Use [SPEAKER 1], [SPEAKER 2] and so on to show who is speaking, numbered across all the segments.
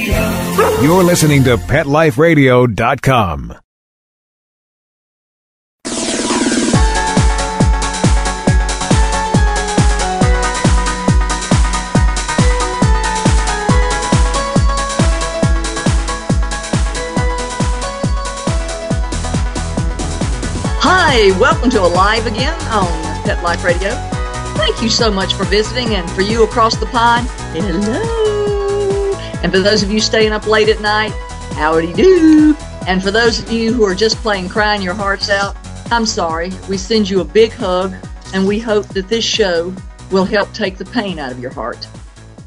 [SPEAKER 1] You're listening to PetLifeRadio.com.
[SPEAKER 2] Hi, welcome to Alive Again on Pet Life Radio. Thank you so much for visiting, and for you across the pond, hello. And for those of you staying up late at night, howdy do. And for those of you who are just plain crying your hearts out, I'm sorry. We send you a big hug, and we hope that this show will help take the pain out of your heart.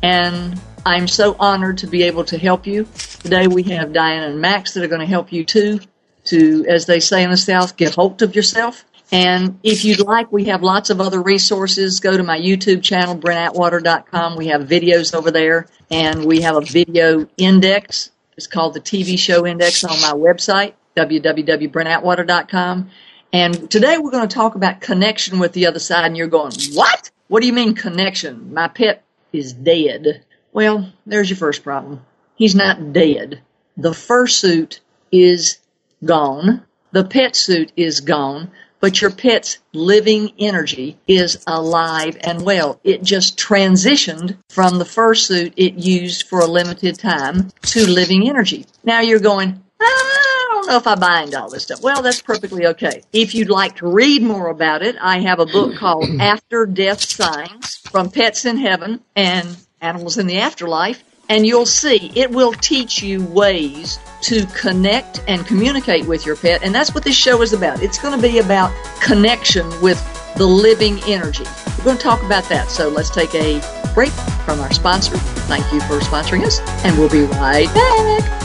[SPEAKER 2] And I'm so honored to be able to help you. Today we have Dyana and Max that are going to help you too, to, as they say in the South, get hold of yourself. And if you'd like, we have lots of other resources. Go to my YouTube channel, BrentAtwater.com. We have videos over there, and we have a video index. It's called the TV show index on my website, www.BrentAtwater.com. And today we're going to talk about connection with the other side, and you're going, what? What do you mean connection? My pet is dead. Well, there's your first problem. He's not dead. The fursuit is gone. The pet suit is gone, but your pet's living energy is alive and well. It just transitioned from the fursuit it used for a limited time to living energy. Now you're going, I don't know if I buy into all this stuff. Well, that's perfectly okay. If you'd like to read more about it, I have a book called After Death Signs from Pets in Heaven and Animals in the Afterlife. And you'll see, it will teach you ways to connect and communicate with your pet. And that's what this show is about. It's going to be about connection with the living energy. We're going to talk about that. So let's take a break from our sponsor. Thank you for sponsoring us. And we'll be right back.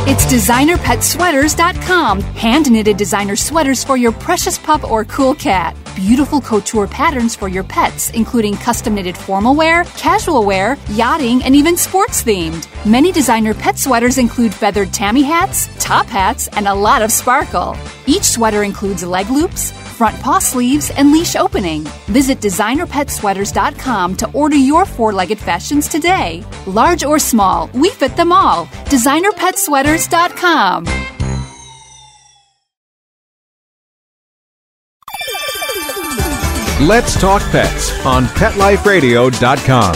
[SPEAKER 3] It's DesignerPetSweaters.com. Hand-knitted designer sweaters for your precious pup or cool cat. Beautiful couture patterns for your pets, including custom-knitted formal wear, casual wear, yachting, and even sports-themed. Many designer pet sweaters include feathered tammy hats, top hats, and a lot of sparkle. Each sweater includes leg loops, front paw sleeves, and leash opening. Visit DesignerPetSweaters.com to order your four-legged fashions today. Large or small, we fit them all. DesignerPetSweaters.com.
[SPEAKER 1] Let's Talk Pets on PetLifeRadio.com.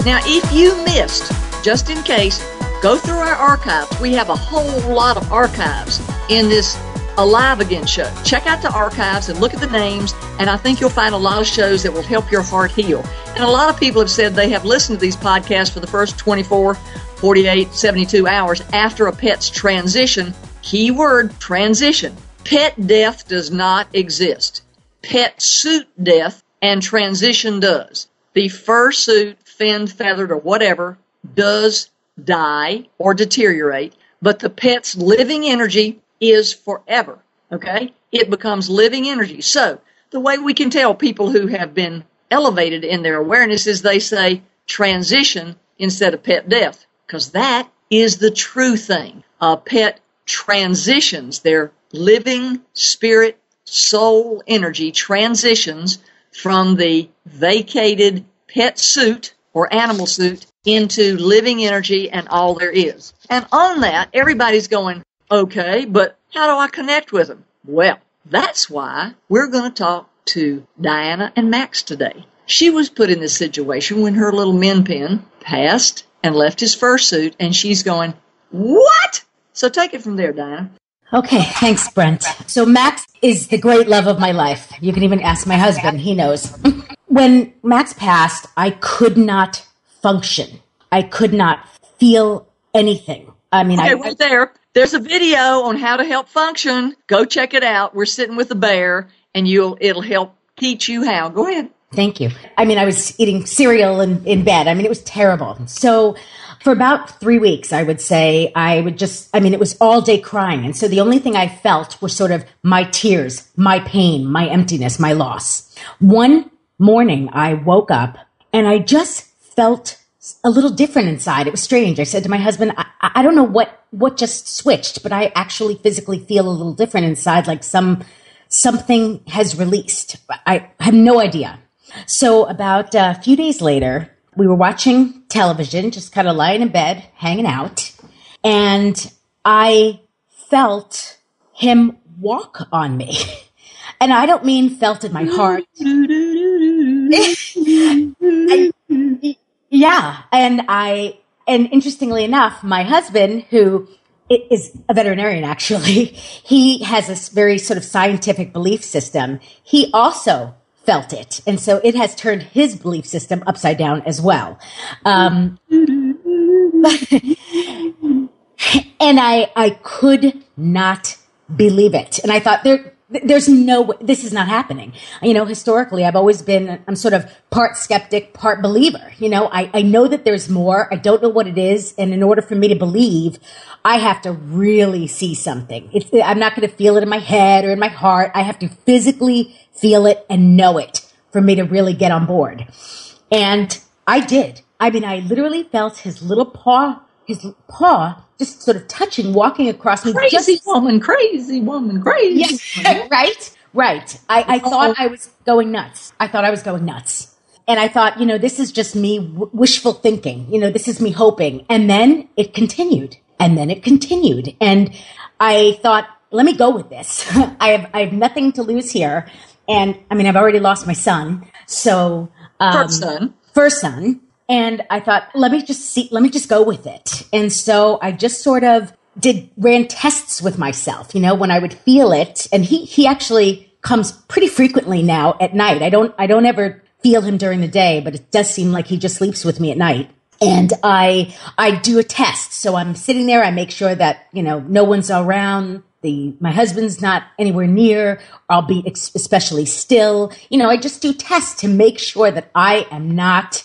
[SPEAKER 2] Now, if you missed, just in case, go through our archives. We have a whole lot of archives in this Alive Again show. Check out the archives and look at the names, and I think you'll find a lot of shows that will help your heart heal. And a lot of people have said they have listened to these podcasts for the first 24, 48, 72 hours after a pet's transition. Keyword, transition. Pet death does not exist. Pet suit death and transition does. The fursuit, finned, feathered, or whatever, does die or deteriorate, but the pet's living energy is forever, okay? It becomes living energy. So the way we can tell people who have been elevated in their awareness is they say transition instead of pet death, because that is the true thing. A pet transitions, their living spirit, soul energy transitions from the vacated pet suit or animal suit into living energy and all there is. And on that, everybody's going, okay, but how do I connect with them? Well, that's why we're going to talk to Dyana and Max today. She was put in this situation when her little MinPin passed and left his fursuit, and she's going, what? So take it from there, Dyana.
[SPEAKER 4] Okay, thanks, Brent. So Max is the great love of my life. You can even ask my husband. He knows. When Max passed, I could not function. I could not feel anything. I mean,
[SPEAKER 2] okay, right there. There's a video on how to help function. Go check it out. We're sitting with the bear, and it'll help teach you how. Go ahead.
[SPEAKER 4] Thank you. I mean, I was eating cereal in bed. I mean, it was terrible. So for about 3 weeks, I would say, it was all day crying. And so the only thing I felt were sort of my tears, my pain, my emptiness, my loss. One morning, I woke up and I just felt a little different inside. It was strange. I said to my husband, I don't know what just switched, but I actually physically feel a little different inside, like something has released. I have no idea. So about a few days later, we were watching television, just kind of lying in bed, hanging out, and I felt him walk on me. And I don't mean felt in my heart. Yeah. And interestingly enough, my husband, who is a veterinarian, actually, he has this very sort of scientific belief system. He also felt it. And so it has turned his belief system upside down as well. And I could not believe it. And I thought there's no way, this is not happening. Historically, I've always been, I'm sort of part skeptic, part believer. I know that there's more. I don't know what it is. And in order for me to believe, I have to really see something. I'm not going to feel it in my head or in my heart. I have to physically feel it and know it for me to really get on board. And I did. I mean, I literally felt his little paw just sort of touching, walking across me.
[SPEAKER 2] Crazy woman.
[SPEAKER 4] Yeah, right. I thought I was going nuts. And I thought, this is just me wishful thinking. This is me hoping. And then it continued. And I thought, let me go with this. I have nothing to lose here. And I mean, I've already lost my son. So, first son. And I thought, let me just go with it. And so I just sort of ran tests with myself, when I would feel it. And he actually comes pretty frequently now at night. I don't ever feel him during the day, but it does seem like he just sleeps with me at night. And I do a test. So I'm sitting there. I make sure that, no one's around. My husband's not anywhere near. I'll be especially still. I just do tests to make sure that I am not.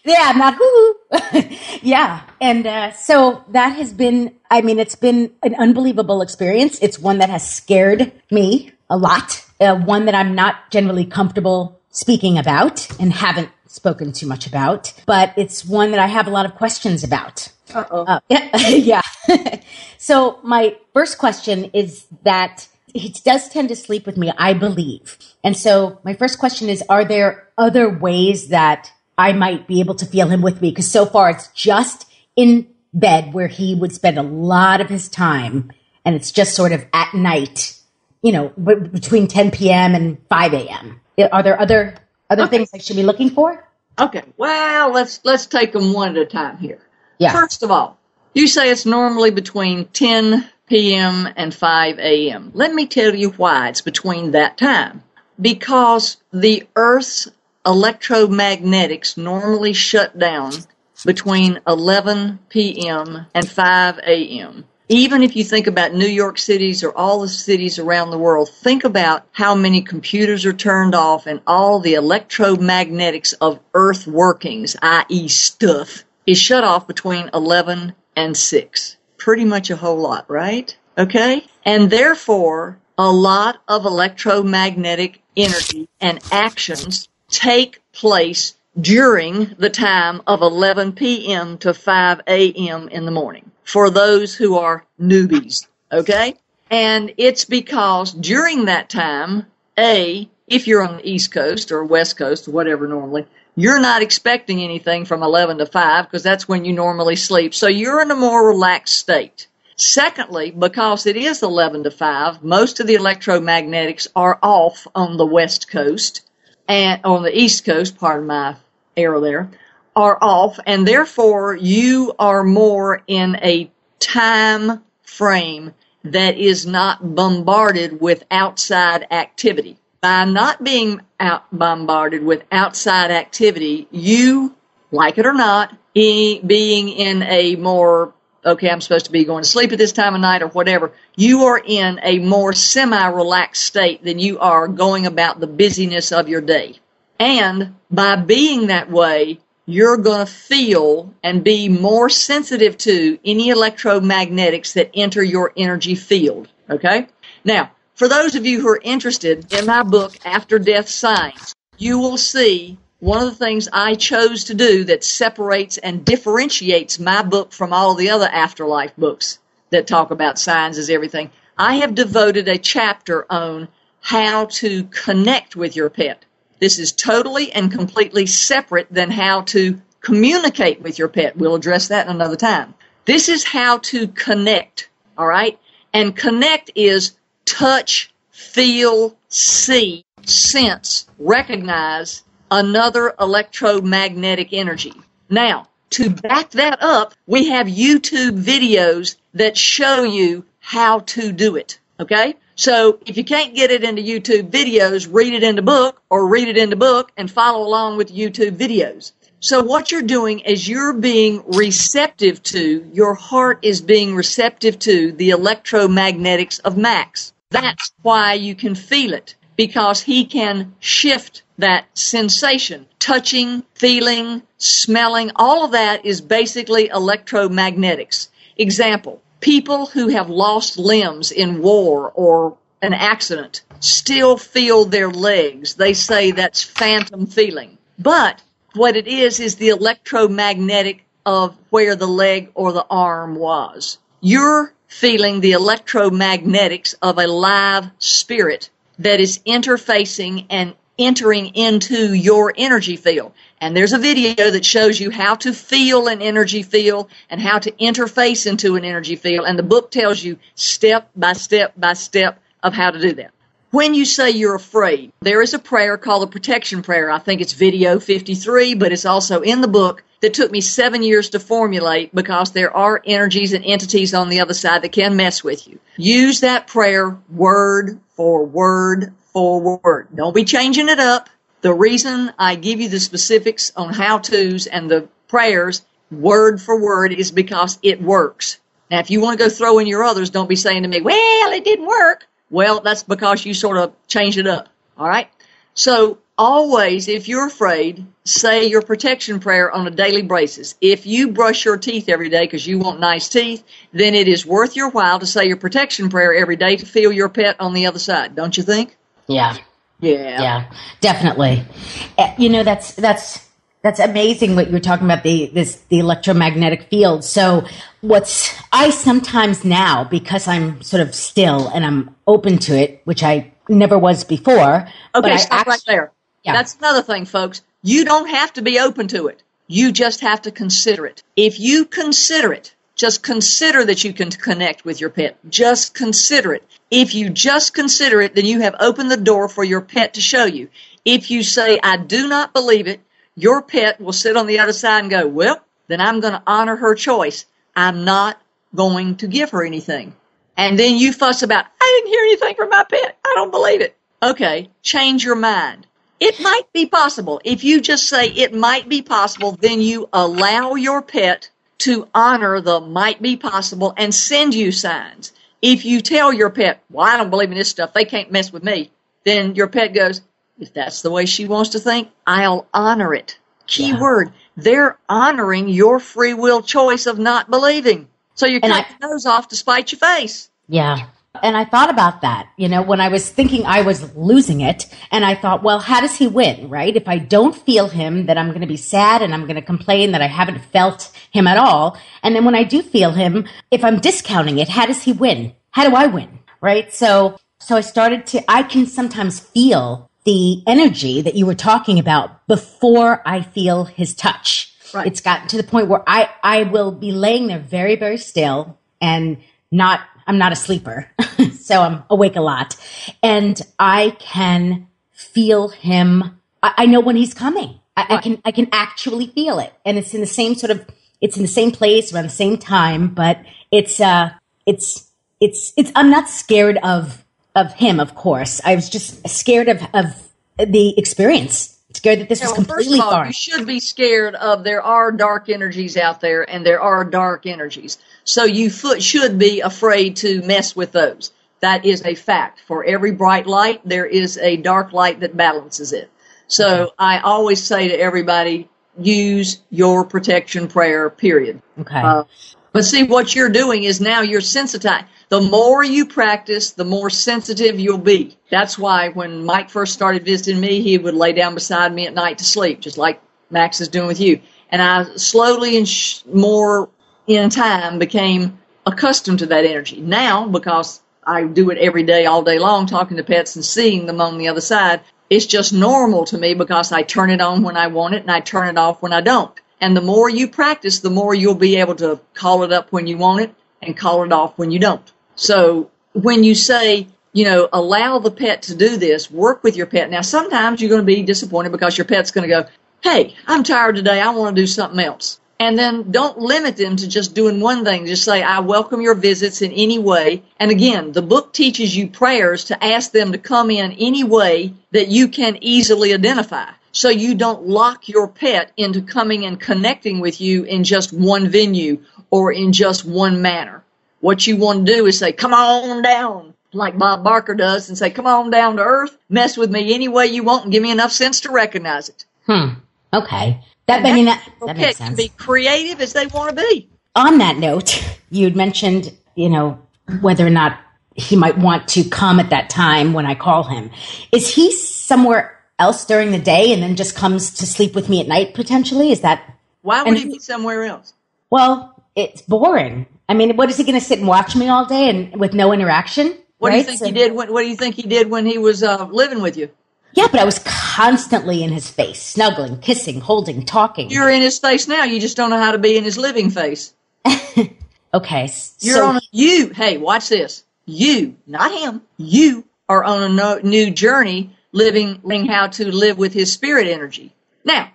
[SPEAKER 4] Yeah, I'm not. Yeah. And so that has been, it's been an unbelievable experience. It's one that has scared me a lot. One that I'm not generally comfortable speaking about and haven't spoken too much about, but it's one that I have a lot of questions about. Yeah. So my first question is that he does tend to sleep with me, I believe. And so my first question is, are there other ways that I might be able to feel him with me? Because so far it's just in bed where he would spend a lot of his time, and it's just sort of at night, between 10 p.m. and 5 a.m. Are there other things I should be looking for?
[SPEAKER 2] Okay. Well, let's take them one at a time here.
[SPEAKER 4] Yeah.
[SPEAKER 2] First of all, you say it's normally between 10 p.m. and 5 a.m. Let me tell you why it's between that time. Because the Earth's electromagnetics normally shut down between 11 p.m. and 5 a.m. Even if you think about New York cities or all the cities around the world, think about how many computers are turned off and all the electromagnetics of Earth workings, i.e. stuff, is shut off between 11 and 6. Pretty much a whole lot, right? Okay? And therefore, a lot of electromagnetic energy and actions take place during the time of 11 p.m. to 5 a.m. in the morning for those who are newbies, okay? And it's because during that time, if you're on the East Coast or West Coast or whatever normally, you're not expecting anything from 11 to 5 because that's when you normally sleep. So you're in a more relaxed state. Secondly, because it is 11 to 5, most of the electromagnetics are off on the West Coast, and on the East Coast, pardon my error there, are off, and therefore you are more in a time frame that is not bombarded with outside activity. By not being bombarded with outside activity, you, like it or not, being in a more, okay, I'm supposed to be going to sleep at this time of night or whatever, you are in a more semi-relaxed state than you are going about the busyness of your day. And by being that way, you're going to feel and be more sensitive to any electromagnetics that enter your energy field, okay? Now, for those of you who are interested in my book, After Death Science, you will see one of the things I chose to do that separates and differentiates my book from all the other Afterlife books that talk about signs is everything. I have devoted a chapter on how to connect with your pet. This is totally and completely separate than how to communicate with your pet. We'll address that another time. This is how to connect, all right? And connect is touch, feel, see, sense, recognize another electromagnetic energy. Now, to back that up, we have YouTube videos that show you how to do it, okay? So if you can't get it into YouTube videos, read it in the book or read it in the book and follow along with YouTube videos. So what you're doing is you're being receptive to, your heart is being receptive to the electromagnetics of Max. That's why you can feel it, because he can shift that sensation. Touching, feeling, smelling, all of that is basically electromagnetics. Example, people who have lost limbs in war or an accident still feel their legs. They say that's phantom feeling. But what it is the electromagnetic of where the leg or the arm was. You're feeling the electromagnetics of a live spirit that is interfacing and entering into your energy field. And there's a video that shows you how to feel an energy field and how to interface into an energy field. And the book tells you step by step by step of how to do that. When you say you're afraid, there is a prayer called the protection prayer. I think it's video 53, but it's also in the book that took me 7 years to formulate because there are energies and entities on the other side that can mess with you. Use that prayer word for word for word. Don't be changing it up. The reason I give you the specifics on how-tos and the prayers word for word is because it works. Now, if you want to go throw in your others, don't be saying to me, well, it didn't work. Well, that's because you sort of changed it up, all right? So always, if you're afraid, say your protection prayer on a daily basis. If you brush your teeth every day because you want nice teeth, then it is worth your while to say your protection prayer every day to feel your pet on the other side, don't you think?
[SPEAKER 4] Yeah.
[SPEAKER 2] Yeah.
[SPEAKER 4] Yeah, definitely. You know, that's amazing what you're talking about, the electromagnetic field. So I sometimes now, because I'm sort of still and I'm open to it, which I never was before.
[SPEAKER 2] Okay, stop right there.
[SPEAKER 4] Yeah.
[SPEAKER 2] That's another thing, folks. You don't have to be open to it. You just have to consider it. If you consider it, just consider that you can connect with your pet. Just consider it. If you just consider it, then you have opened the door for your pet to show you. If you say, I do not believe it, your pet will sit on the other side and go, well, then I'm going to honor her choice. I'm not going to give her anything. And then you fuss about, I didn't hear anything from my pet. I don't believe it. Okay, change your mind. It might be possible. If you just say it might be possible, then you allow your pet to honor the might be possible and send you signs. If you tell your pet, well, I don't believe in this stuff, they can't mess with me, then your pet goes, if that's the way she wants to think, I'll honor it. Key word, they're honoring your free will choice of not believing. So you cut your nose off to spite your face.
[SPEAKER 4] Yeah. And I thought about that, you know, when I was thinking I was losing it. And I thought, well, how does he win, right? If I don't feel him, then I'm going to be sad and I'm going to complain that I haven't felt him at all. And then when I do feel him, if I'm discounting it, how does he win? How do I win, right? So I can sometimes feel the energy that you were talking about before I feel his touch. Right. It's gotten to the point where I will be laying there very, very still and I'm not a sleeper, so I'm awake a lot. And I can feel him. I know when he's coming. I can actually feel it. And it's in the same it's in the same place around the same time, but I'm not scared of him, of course. I was just scared of the experience. Scared that this was completely foreign.
[SPEAKER 2] You should be scared of there are dark energies out there, and there are dark energies. So you should be afraid to mess with those. That is a fact. For every bright light, there is a dark light that balances it. So I always say to everybody, use your protection prayer, period.
[SPEAKER 4] Okay.
[SPEAKER 2] But see, what you're doing is now you're sensitized. The more you practice, the more sensitive you'll be. That's why when Mike first started visiting me, he would lay down beside me at night to sleep, just like Max is doing with you. And I slowly and more in time became accustomed to that energy. Now, because I do it every day, all day long, talking to pets and seeing them on the other side, it's just normal to me because I turn it on when I want it and I turn it off when I don't. And the more you practice, the more you'll be able to call it up when you want it and call it off when you don't. So when you say, allow the pet to do this, work with your pet. Now, sometimes you're going to be disappointed because your pet's going to go, hey, I'm tired today. I want to do something else. And then don't limit them to just doing one thing. Just say, I welcome your visits in any way. And again, the book teaches you prayers to ask them to come in any way that you can easily identify. So you don't lock your pet into coming and connecting with you in just one venue or in just one manner. What you want to do is say, come on down, like Bob Barker does, and say, come on down to earth, mess with me any way you want, and give me enough sense to recognize it.
[SPEAKER 4] Okay. That makes sense.
[SPEAKER 2] Can be creative as they want to be.
[SPEAKER 4] On that note, you'd mentioned, whether or not he might want to come at that time when I call him. Is he somewhere else during the day and then just comes to sleep with me at night potentially? Is that
[SPEAKER 2] why would he be somewhere else?
[SPEAKER 4] Well, it's boring. I mean, what is he going to sit and watch me all day and with no interaction?
[SPEAKER 2] What do you think he did? What do you think he did when he was living with you?
[SPEAKER 4] Yeah, but I was constantly in his face, snuggling, kissing, holding, talking.
[SPEAKER 2] You're in his face now. You just don't know how to be in his living face.
[SPEAKER 4] Okay.
[SPEAKER 2] Hey, watch this. You, not him, you are on a new journey learning how to live with his spirit energy. Now,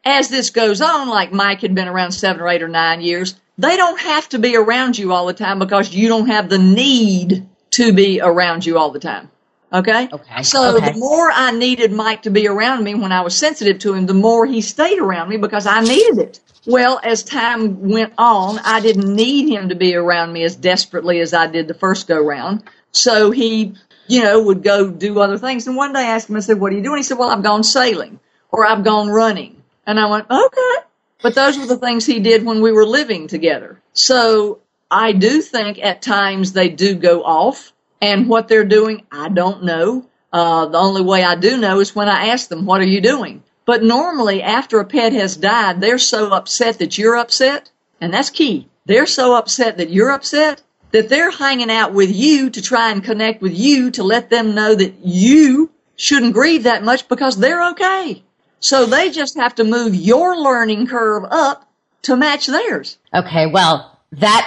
[SPEAKER 2] as this goes on, like Mike had been around 7 or 8 or 9 years, they don't have to be around you all the time because you don't have the need to be around you all the time. Okay? So the more I needed Mike to be around me when I was sensitive to him, the more he stayed around me because I needed it. Well, as time went on, I didn't need him to be around me as desperately as I did the first go round. So he, would go do other things. And one day I asked him, I said, what are you doing? He said, well, I've gone sailing or I've gone running. And I went, okay. But those were the things he did when we were living together. So I do think at times they do go off. And what they're doing, I don't know. The only way I do know is when I ask them, what are you doing? But normally, after a pet has died, they're so upset that you're upset. And that's key. They're so upset that you're upset that they're hanging out with you to try and connect with you to let them know that you shouldn't grieve that much because they're okay. So they just have to move your learning curve up to match theirs.
[SPEAKER 4] Okay, well, that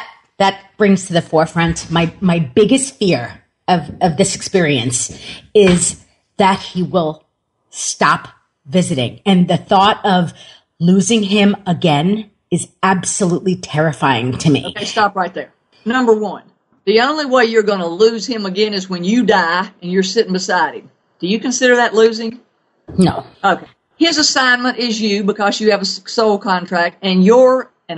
[SPEAKER 4] brings to the forefront my biggest fear of this experience is that he will stop visiting. And the thought of losing him again is absolutely terrifying to me.
[SPEAKER 2] Okay, stop right there. Number one, the only way you're going to lose him again is when you die and you're sitting beside him. Do you consider that losing?
[SPEAKER 4] No.
[SPEAKER 2] Okay. His assignment is you because you have a soul contract and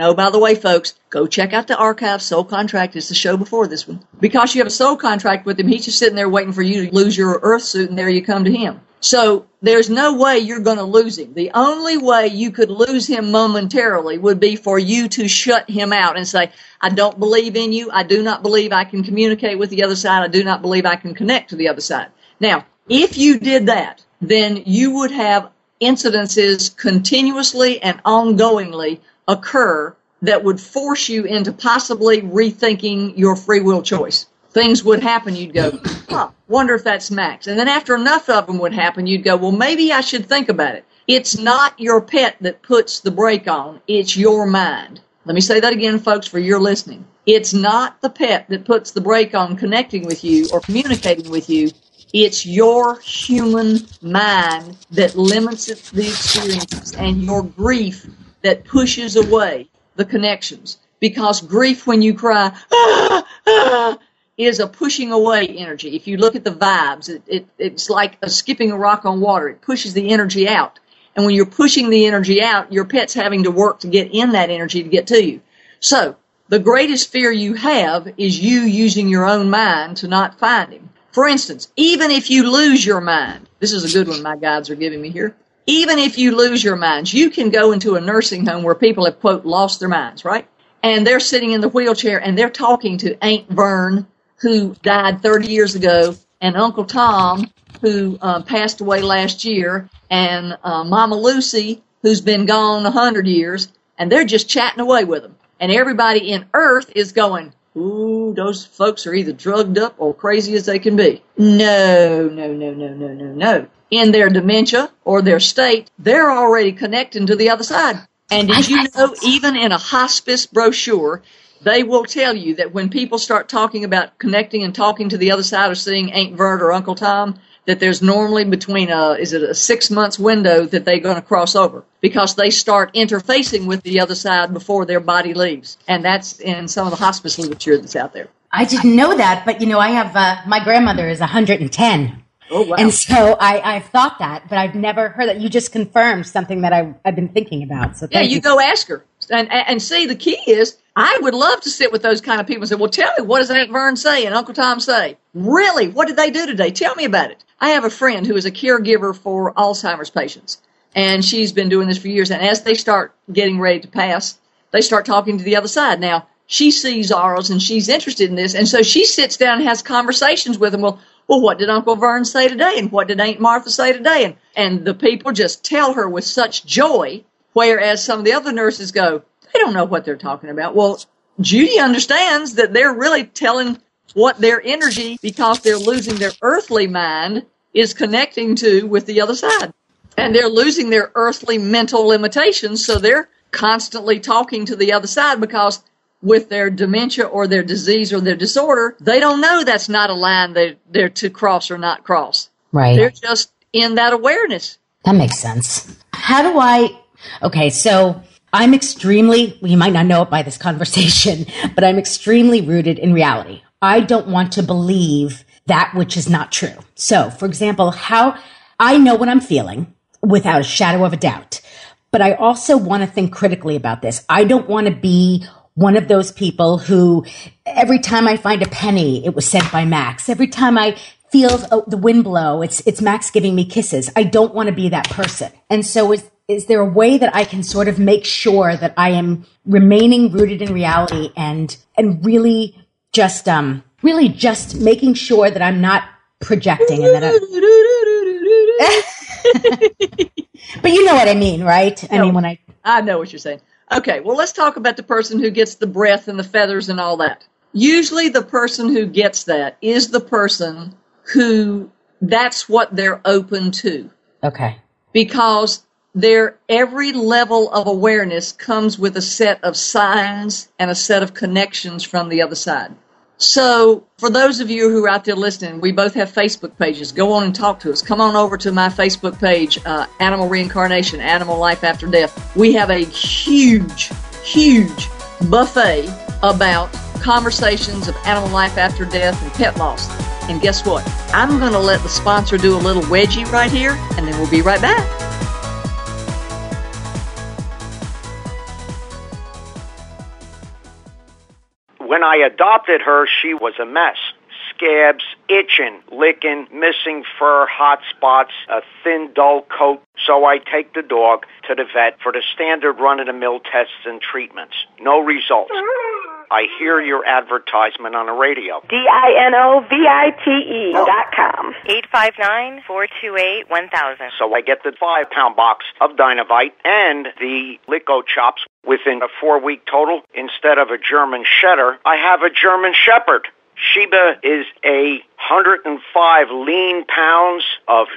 [SPEAKER 2] oh, by the way, folks, go check out the archive. Soul Contract is the show before this one. Because you have a soul contract with him, he's just sitting there waiting for you to lose your earth suit, and there you come to him. So there's no way you're going to lose him. The only way you could lose him momentarily would be for you to shut him out and say, I don't believe in you. I do not believe I can communicate with the other side. I do not believe I can connect to the other side. Now, if you did that, then you would have incidences continuously and ongoingly occur that would force you into possibly rethinking your free will choice. Things would happen, you'd go, wonder if that's Max. And then after enough of them would happen, you'd go, well, maybe I should think about it. It's not your pet that puts the brake on, it's your mind. Let me say that again, folks, for your listening. It's not the pet that puts the brake on connecting with you or communicating with you. It's your human mind that limits the experiences and your grief that pushes away the connections. Because grief, when you cry, is a pushing away energy. If you look at the vibes, it's like skipping a rock on water. It pushes the energy out. And when you're pushing the energy out, your pet's having to work to get in that energy to get to you. So the greatest fear you have is you using your own mind to not find him. For instance, even if you lose your mind, this is a good one my guides are giving me here. Even if you lose your minds, you can go into a nursing home where people have, quote, lost their minds, right? and they're sitting in the wheelchair, and they're talking to Aunt Vern, who died 30 years ago, and Uncle Tom, who passed away last year, and Mama Lucy, who's been gone 100 years, and they're just chatting away with them. And everybody in Earth is going, ooh, those folks are either drugged up or crazy as they can be. No. In their dementia or their state, they're already connecting to the other side. And did you know, even in a hospice brochure, they will tell you that when people start talking about connecting and talking to the other side or seeing Aunt Vert or Uncle Tom, that there's normally between a 6 months window that they're going to cross over, because they start interfacing with the other side before their body leaves. And that's in some of the hospice literature that's out there.
[SPEAKER 4] I didn't know that, but I have, my grandmother is 110.
[SPEAKER 2] Oh, wow.
[SPEAKER 4] And so I've thought that, but I've never heard that. You just confirmed something that I've been thinking about. So
[SPEAKER 2] yeah, you go ask her. And see, the key is, I would love to sit with those kind of people and say, well, tell me, what does Aunt Vern say and Uncle Tom say? Really? What did they do today? Tell me about it. I have a friend who is a caregiver for Alzheimer's patients, and she's been doing this for years. And as they start getting ready to pass, they start talking to the other side. Now, she sees ours, and she's interested in this, and so she sits down and has conversations with them. Well, what did Uncle Vern say today, and what did Aunt Martha say today? And the people just tell her with such joy, whereas some of the other nurses go, they don't know what they're talking about. Well, Judy understands that they're really telling what their energy, because they're losing their earthly mind, is connecting to with the other side. And they're losing their earthly mental limitations, so they're constantly talking to the other side, because with their dementia or their disease or their disorder, they don't know that's not a line they're to cross or not cross.
[SPEAKER 4] Right.
[SPEAKER 2] They're just in that awareness.
[SPEAKER 4] That makes sense. Okay, so I'm you might not know it by this conversation, but I'm extremely rooted in reality. I don't want to believe that which is not true. So, for example, how I know what I'm feeling without a shadow of a doubt, but I also want to think critically about this. I don't want to be one of those people who every time I find a penny, it was sent by Max. Every time I feel the wind blow, it's Max giving me kisses. I don't want to be that person. And so is there a way that I can sort of make sure that I am remaining rooted in reality and really just making sure that I'm not projecting and that but you know what I mean, right?
[SPEAKER 2] I know what you're saying. Okay, well, let's talk about the person who gets the breath and the feathers and all that. Usually the person who gets that is the person who that's what they're open to.
[SPEAKER 4] Okay.
[SPEAKER 2] Because their every level of awareness comes with a set of signs and a set of connections from the other side. So for those of you who are out there listening, we both have Facebook pages. Go on and talk to us. Come on over to my Facebook page, Animal Reincarnation, Animal Life After Death. We have a huge buffet about conversations of animal life after death and pet loss. And guess what? I'm going to let the sponsor do a little wedgie right here, and then we'll be right back.
[SPEAKER 5] When I adopted her, she was a mess. Scabs, itching, licking, missing fur, hot spots, a thin, dull coat. So I take the dog to the vet for the standard run-of-the-mill tests and treatments. No results. I hear your advertisement on the radio.
[SPEAKER 6] DINOVITE.com. 859-428-1000.
[SPEAKER 5] So I get the 5-pound box of Dynavite and the Lico Chops within a 4-week total. Instead of a German Setter, I have a German Shepherd. Sheba is 105 lean pounds of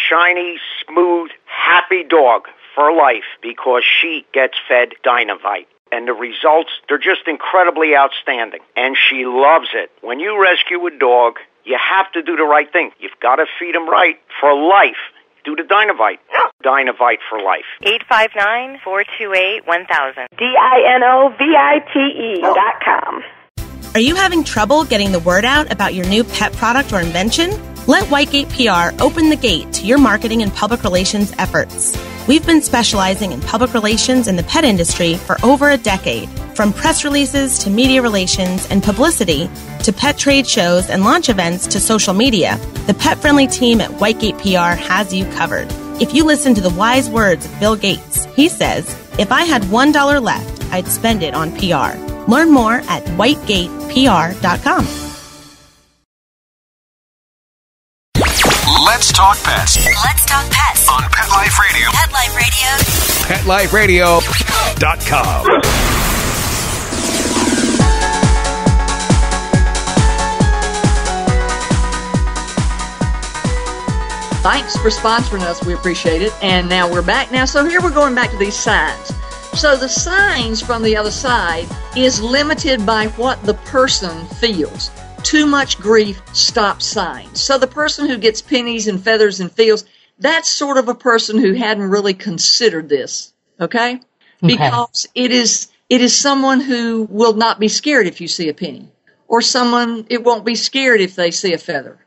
[SPEAKER 5] shiny, smooth, happy dog for life because she gets fed Dynavite. And the results, they're just incredibly outstanding. And she loves it. When you rescue a dog, you have to do the right thing. You've got to feed them right for life. Do the Dynavite. Dynavite for life.
[SPEAKER 6] 859-428-1000. DINOVITE.com.
[SPEAKER 7] Are you having trouble getting the word out about your new pet product or invention? Let Whitegate PR open the gate to your marketing and public relations efforts. We've been specializing in public relations in the pet industry for over a decade. From press releases to media relations and publicity to pet trade shows and launch events to social media, the pet-friendly team at Whitegate PR has you covered. If you listen to the wise words of Bill Gates, he says, "If I had $1 left, I'd spend it on PR." Learn more at whitegatepr.com.
[SPEAKER 1] Let's talk pets
[SPEAKER 6] Let's talk pets
[SPEAKER 1] on Pet Life Radio.
[SPEAKER 6] Pet Life Radio.
[SPEAKER 1] PetLifeRadio.com.
[SPEAKER 2] Thanks for sponsoring us. We appreciate it. And now we're back. Now, so here we're going back to these signs. So the signs from the other side is limited by what the person feels. Too much grief stops signs. So the person who gets pennies and feathers and feels, that's sort of a person who hadn't really considered this. Okay? Because it is someone who will not be scared if you see a penny. Or someone, it won't be scared if they see a feather.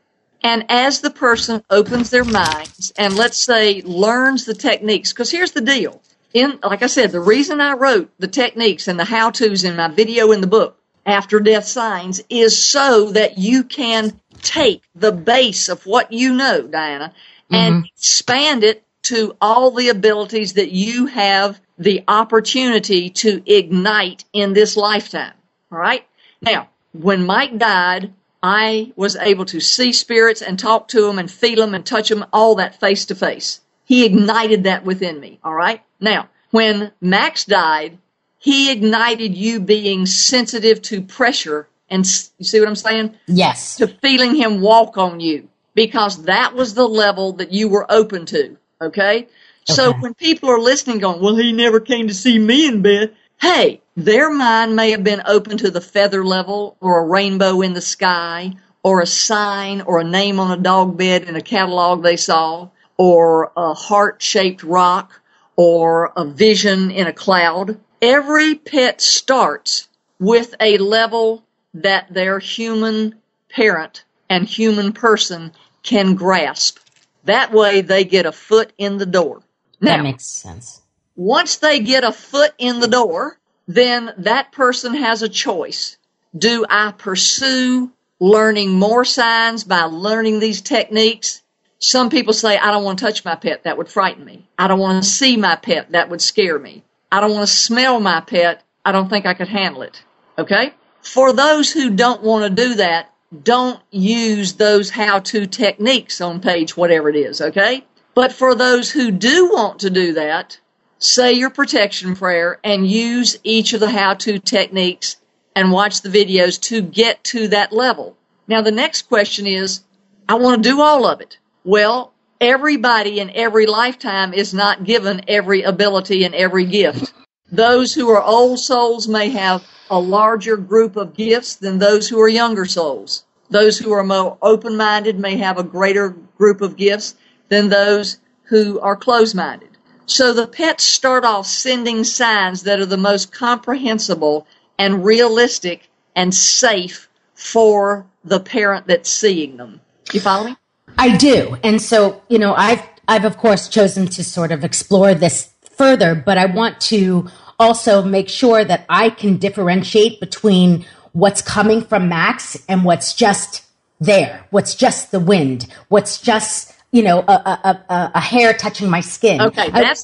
[SPEAKER 2] And as the person opens their minds and, let's say, learns the techniques, because here's the deal. Like I said, the reason I wrote the techniques and the how-tos in my video in the book, After Death Signs, is so that you can take the base of what you know, Dyana, and expand it to all the abilities that you have the opportunity to ignite in this lifetime. All right? Now, when Mike died, I was able to see spirits and talk to them and feel them and touch them, all that face to face. He ignited that within me, all right? Now, when Max died, he ignited you being sensitive to pressure, and you see what I'm saying?
[SPEAKER 4] Yes.
[SPEAKER 2] To feeling him walk on you, because that was the level that you were open to, okay? So when people are listening going, well, he never came to see me in bed, hey, their mind may have been open to the feather level or a rainbow in the sky or a sign or a name on a dog bed in a catalog they saw or a heart-shaped rock or a vision in a cloud. Every pet starts with a level that their human parent and human person can grasp. That way they get a foot in the door. Now,
[SPEAKER 4] that makes sense.
[SPEAKER 2] Once they get a foot in the door, then that person has a choice. Do I pursue learning more signs by learning these techniques? Some people say, I don't want to touch my pet. That would frighten me. I don't want to see my pet. That would scare me. I don't want to smell my pet. I don't think I could handle it. Okay? For those who don't want to do that, don't use those how-to techniques on page whatever it is, okay? But for those who do want to do that, say your protection prayer and use each of the how-to techniques and watch the videos to get to that level. Now, the next question is, I want to do all of it. Well, everybody in every lifetime is not given every ability and every gift. Those who are old souls may have a larger group of gifts than those who are younger souls. Those who are more open-minded may have a greater group of gifts than those who are closed-minded. So the pets start off sending signs that are the most comprehensible and realistic and safe for the parent that's seeing them. You follow me?
[SPEAKER 4] I do. And so, I've of course chosen to sort of explore this further, but I want to also make sure that I can differentiate between what's coming from Max and what's just there, what's just the wind, what's just, a hair touching my skin.
[SPEAKER 2] Okay, that's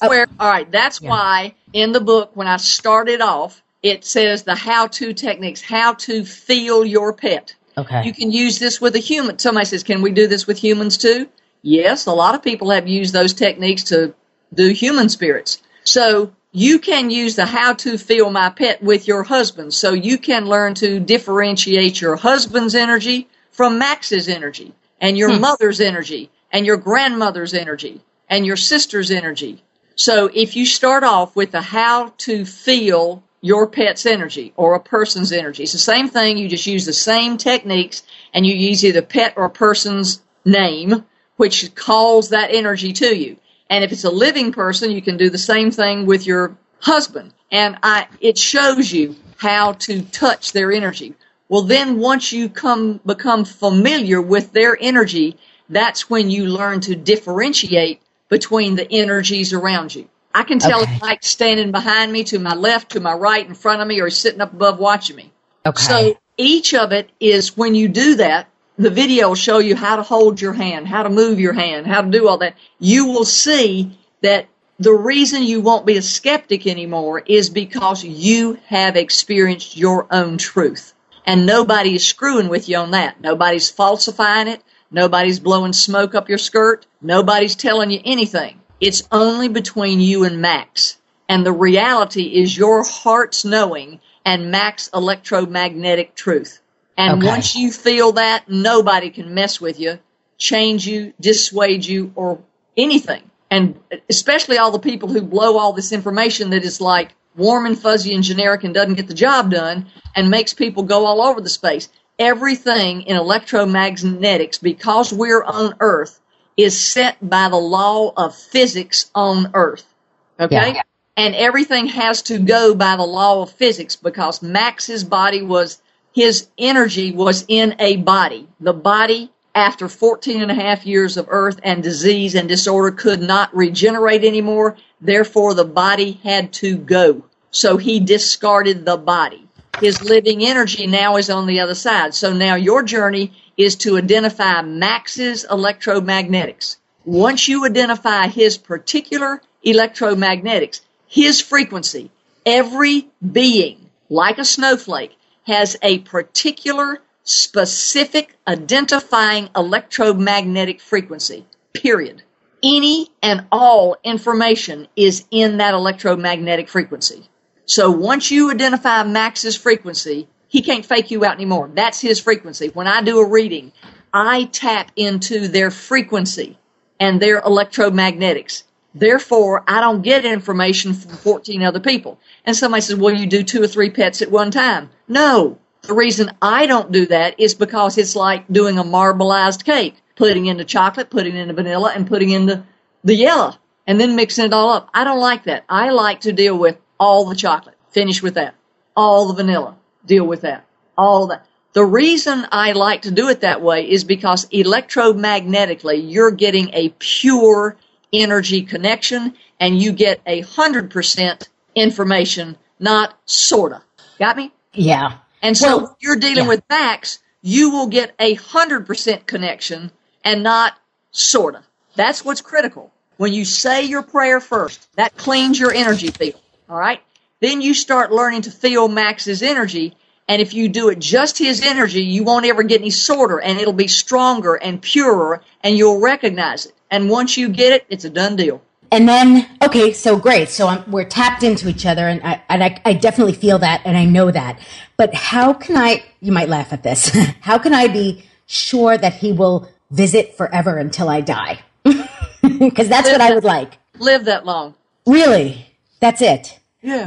[SPEAKER 2] why in the book, when I started off, it says the how-to techniques, how to feel your pet.
[SPEAKER 4] Okay.
[SPEAKER 2] You can use this with a human. Somebody says, can we do this with humans too? Yes, a lot of people have used those techniques to do human spirits. So you can use the how to feel my pet with your husband. So you can learn to differentiate your husband's energy from Max's energy and your mother's energy and your grandmother's energy and your sister's energy. So if you start off with the how to feel your pet's energy or a person's energy, it's the same thing. You just use the same techniques and you use either pet or a person's name, which calls that energy to you. And if it's a living person, you can do the same thing with your husband. And it shows you how to touch their energy. Well, then once you become familiar with their energy, that's when you learn to differentiate between the energies around you. I can tell if Mike's standing behind me, to my left, to my right, in front of me, or he's sitting up above watching me.
[SPEAKER 4] Okay.
[SPEAKER 2] So each of it is, when you do that, the video will show you how to hold your hand, how to move your hand, how to do all that. You will see that the reason you won't be a skeptic anymore is because you have experienced your own truth. And nobody is screwing with you on that. Nobody's falsifying it. Nobody's blowing smoke up your skirt. Nobody's telling you anything. It's only between you and Max. And the reality is your heart's knowing and Max electromagnetic truth. And once you feel that, nobody can mess with you, change you, dissuade you, or anything. And especially all the people who blow all this information that is like warm and fuzzy and generic and doesn't get the job done and makes people go all over the space. Everything in electromagnetics, because we're on Earth, is set by the law of physics on Earth. Okay? Yeah. And everything has to go by the law of physics because Max's body was, his energy was in a body. The body, after 14 and a half years of Earth and disease and disorder, could not regenerate anymore. Therefore, the body had to go. So he discarded the body. His living energy now is on the other side. So now your journey is to identify Max's electromagnetics. Once you identify his particular electromagnetics, his frequency, every being, like a snowflake, has a particular, specific, identifying electromagnetic frequency, period. Any and all information is in that electromagnetic frequency. So once you identify Max's frequency, he can't fake you out anymore. That's his frequency. When I do a reading, I tap into their frequency and their electromagnetics. Therefore, I don't get information from 14 other people. And somebody says, well, you do 2 or 3 pets at one time. No. The reason I don't do that is because it's like doing a marbleized cake, putting in the chocolate, putting in the vanilla, and putting in the yellow, and then mixing it all up. I don't like that. I like to deal with all the chocolate, finish with that. All the vanilla, deal with that. All that. The reason I like to do it that way is because electromagnetically, you're getting a pure energy connection, and you get 100% information, not sorta. Got me?
[SPEAKER 4] Yeah.
[SPEAKER 2] And so if you're dealing with Max, you will get 100% connection and not sorta. That's what's critical. When you say your prayer first, that cleans your energy field. All right? Then you start learning to feel Max's energy, and if you do it just his energy, you won't ever get any sorter, and it'll be stronger and purer, and you'll recognize it. And once you get it, it's a done deal.
[SPEAKER 4] And then, okay, so great. So we're tapped into each other, and I definitely feel that, and I know that. But how can I, you might laugh at this, how can I be sure that he will visit forever until I die? Because that's what I would like.
[SPEAKER 2] Live that long.
[SPEAKER 4] Really? That's it?
[SPEAKER 2] Yeah.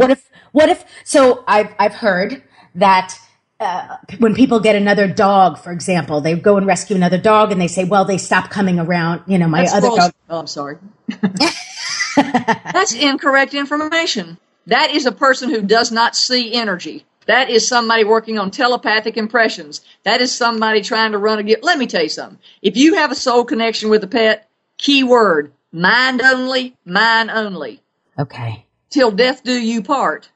[SPEAKER 4] What if, so I've heard that when people get another dog, for example, they go and rescue another dog and they say, well, they stop coming around, that's other dog.
[SPEAKER 2] Oh, I'm sorry. That's incorrect information. That is a person who does not see energy. That is somebody working on telepathic impressions. That is somebody trying to run a gift. Let me tell you something. If you have a soul connection with a pet, key word, mind only, mine only.
[SPEAKER 4] Okay.
[SPEAKER 2] Till death do you part.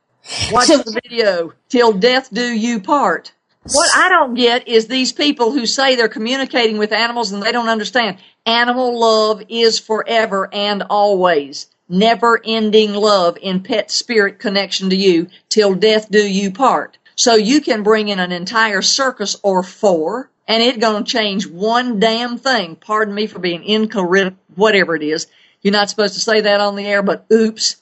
[SPEAKER 2] Watch the video. Till death do you part. What I don't get is these people who say they're communicating with animals and they don't understand. Animal love is forever and always. Never-ending love in pet spirit connection to you till death do you part. So you can bring in an entire circus or 4, and it's going to change one damn thing. Pardon me for being incorrect, whatever it is. You're not supposed to say that on the air, but oops.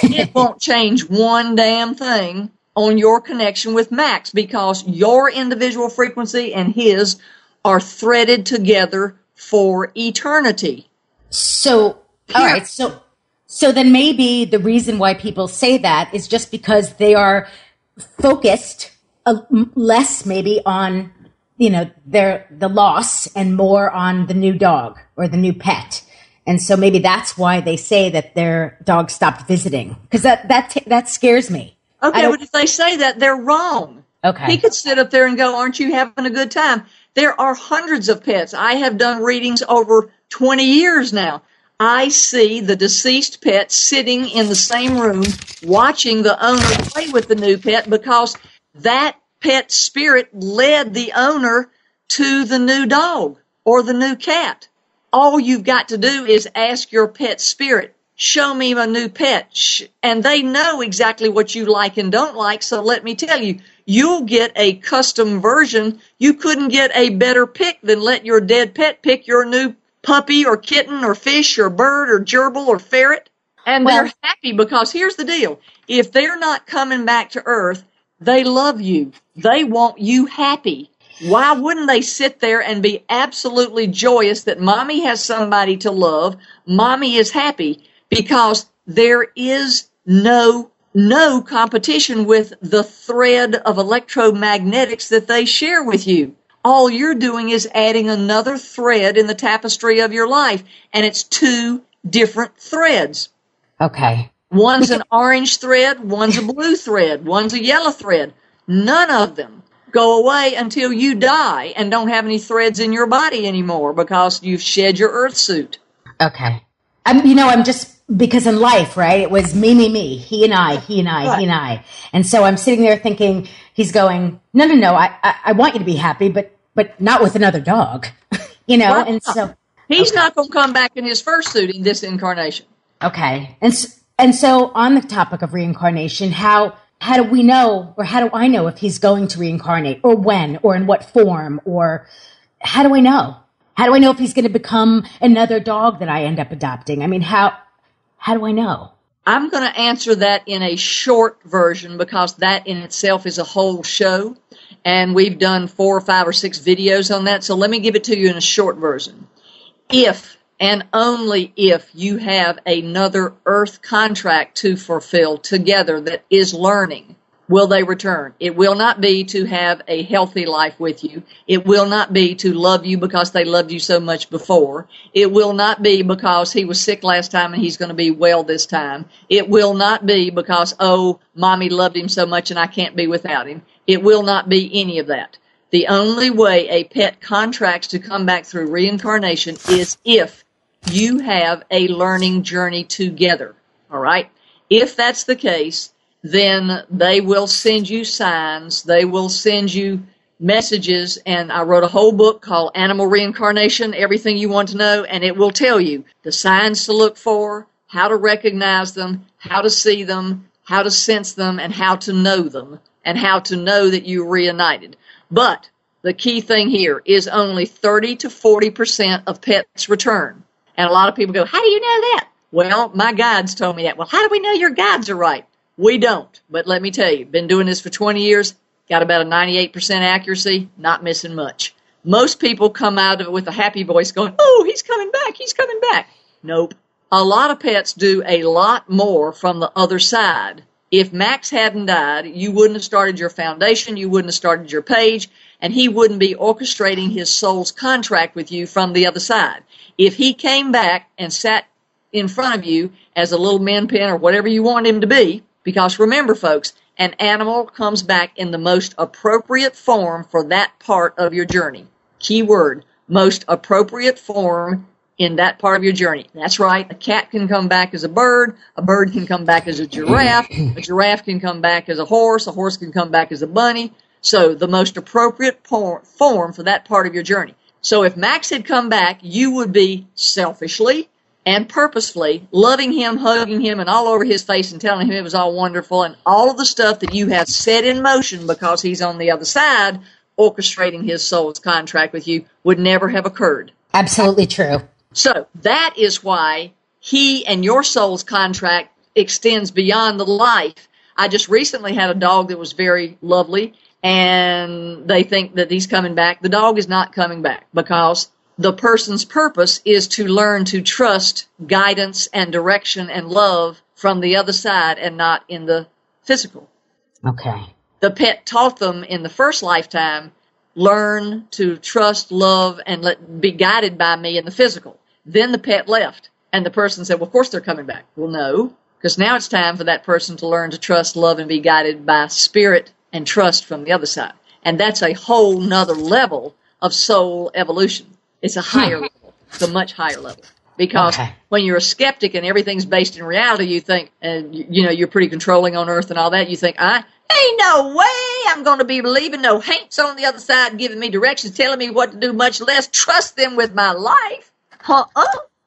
[SPEAKER 2] It won't change one damn thing on your connection with Max because your individual frequency and his are threaded together for eternity.
[SPEAKER 4] So, all right. So then maybe the reason why people say that is just because they are focused less maybe on, the loss and more on the new dog or the new pet. And so maybe that's why they say that their dog stopped visiting. Because that scares me.
[SPEAKER 2] Okay, but if they say that, they're wrong.
[SPEAKER 4] Okay.
[SPEAKER 2] He could sit up there and go, aren't you having a good time? There are hundreds of pets. I have done readings over 20 years now. I see the deceased pet sitting in the same room watching the owner play with the new pet because that pet spirit led the owner to the new dog or the new cat. All you've got to do is ask your pet spirit, show me a new pet. And they know exactly what you like and don't like. So let me tell you, you'll get a custom version. You couldn't get a better pick than let your dead pet pick your new puppy or kitten or fish or bird or gerbil or ferret. And they're happy because here's the deal. If they're not coming back to Earth, they love you. They want you happy. Why wouldn't they sit there and be absolutely joyous that mommy has somebody to love? Mommy is happy because there is no competition with the thread of electromagnetics that they share with you. All you're doing is adding another thread in the tapestry of your life, and it's two different threads.
[SPEAKER 4] Okay.
[SPEAKER 2] One's an orange thread, one's a blue thread, one's a yellow thread. None of them go away until you die and don't have any threads in your body anymore because you've shed your earth suit.
[SPEAKER 4] Okay. I'm just, because in life, right, it was me, he and I, he and I, right. He and I. And so I'm sitting there thinking, he's going, no, I want you to be happy, but not with another dog,
[SPEAKER 2] Well,
[SPEAKER 4] and so.
[SPEAKER 2] He's not going to come back in his first suit in this incarnation.
[SPEAKER 4] Okay. And so on the topic of reincarnation, how do we know, or how do I know if he's going to reincarnate, or when, or in what form, or how do I know? How do I know if he's going to become another dog that I end up adopting? I mean, how do I know?
[SPEAKER 2] I'm going to answer that in a short version because that in itself is a whole show, and we've done 4 or 5 or 6 videos on that, so let me give it to you in a short version. If and only if you have another Earth contract to fulfill together that is learning, will they return. It will not be to have a healthy life with you. It will not be to love you because they loved you so much before. It will not be because he was sick last time and he's going to be well this time. It will not be because, mommy loved him so much and I can't be without him. It will not be any of that. The only way a pet contracts to come back through reincarnation is if you have a learning journey together, all right? If that's the case, then they will send you signs, they will send you messages, and I wrote a whole book called Animal Reincarnation, Everything You Want to Know, and it will tell you the signs to look for, how to recognize them, how to see them, how to sense them, and how to know them, and how to know that you're reunited. But the key thing here is only 30 to 40% of pets return. And a lot of people go, how do you know that? Well, my guides told me that. Well, how do we know your guides are right? We don't. But let me tell you, been doing this for 20 years, got about a 98% accuracy, not missing much. Most people come out of it with a happy voice going, oh, he's coming back, he's coming back. Nope. A lot of pets do a lot more from the other side. If Max hadn't died, you wouldn't have started your foundation, you wouldn't have started your page, and he wouldn't be orchestrating his soul's contract with you from the other side. If he came back and sat in front of you as a little MinPin or whatever you want him to be, because remember, folks, an animal comes back in the most appropriate form for that part of your journey. Key word, most appropriate form in that part of your journey. That's right, a cat can come back as a bird can come back as a giraffe can come back as a horse can come back as a bunny. So the most appropriate form for that part of your journey. So if Max had come back, you would be selfishly and purposefully loving him, hugging him, and all over his face and telling him it was all wonderful, and all of the stuff that you have set in motion because he's on the other side orchestrating his soul's contract with you would never have occurred.
[SPEAKER 4] Absolutely true.
[SPEAKER 2] So that is why he and your soul's contract extends beyond the life. I just recently had a dog that was very lovely, and they think that he's coming back. The dog is not coming back because the person's purpose is to learn to trust guidance and direction and love from the other side and not in the physical.
[SPEAKER 4] Okay.
[SPEAKER 2] The pet taught them in the first lifetime, learn to trust, love, and be guided by me in the physical. Then the pet left, and the person said, well, of course they're coming back. Well, no, because now it's time for that person to learn to trust, love, and be guided by spirit and trust from the other side. And that's a whole nother level of soul evolution. It's a higher level. It's a much higher level. Because when you're a skeptic and everything's based in reality, you think, you're pretty controlling on Earth and all that, you think, ain't no way I'm going to be believing no haints on the other side giving me directions, telling me what to do, much less trust them with my life.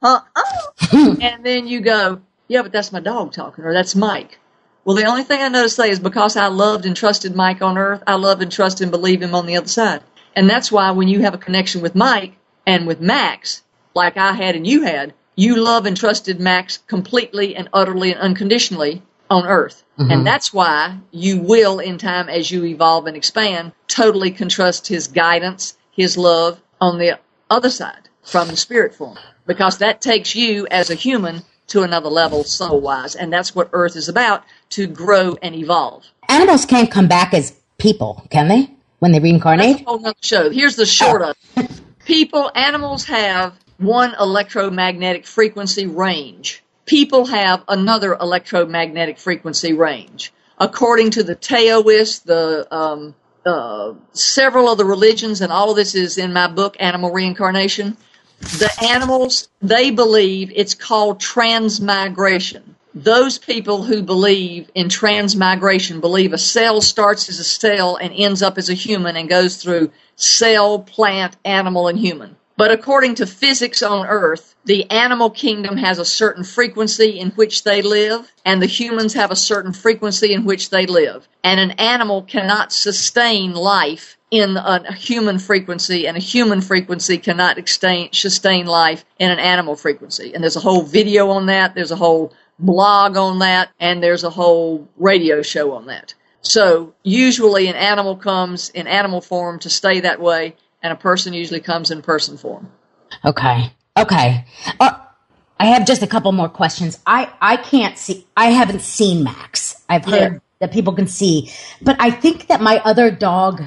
[SPEAKER 2] And then you go, Yeah, but that's my dog talking, or that's Mike. Well, the only thing I know to say is because I loved and trusted Mike on earth, I love and trust and believe him on the other side. And that's why when you have a connection with Mike and with Max, like I had and you had, you love and trusted Max completely and utterly and unconditionally on earth. Mm-hmm. And that's why you will, in time, as you evolve and expand, totally can trust his guidance, his love on the other side from the spirit form. Because that takes you as a human to another level soul-wise. And that's what earth is about, to grow and evolve.
[SPEAKER 4] Animals can't come back as people, can they? When they reincarnate?
[SPEAKER 2] That's a whole nother show. Here's the short of it. Animals have one electromagnetic frequency range. People have another electromagnetic frequency range. According to the Taoists, several of the religions, and all of this is in my book, Animal Reincarnation, the animals, they believe it's called transmigration. Those people who believe in transmigration believe a cell starts as a cell and ends up as a human and goes through cell, plant, animal, and human. But according to physics on Earth, the animal kingdom has a certain frequency in which they live, and the humans have a certain frequency in which they live. And an animal cannot sustain life in a human frequency, and a human frequency cannot sustain life in an animal frequency. And there's a whole video on that, there's a whole blog on that, and there's a whole radio show on that. So usually an animal comes in animal form to stay that way, and a person usually comes in person form.
[SPEAKER 4] Okay. I have just a couple more questions. I haven't seen Max. I've heard that people can see, but I think that my other dog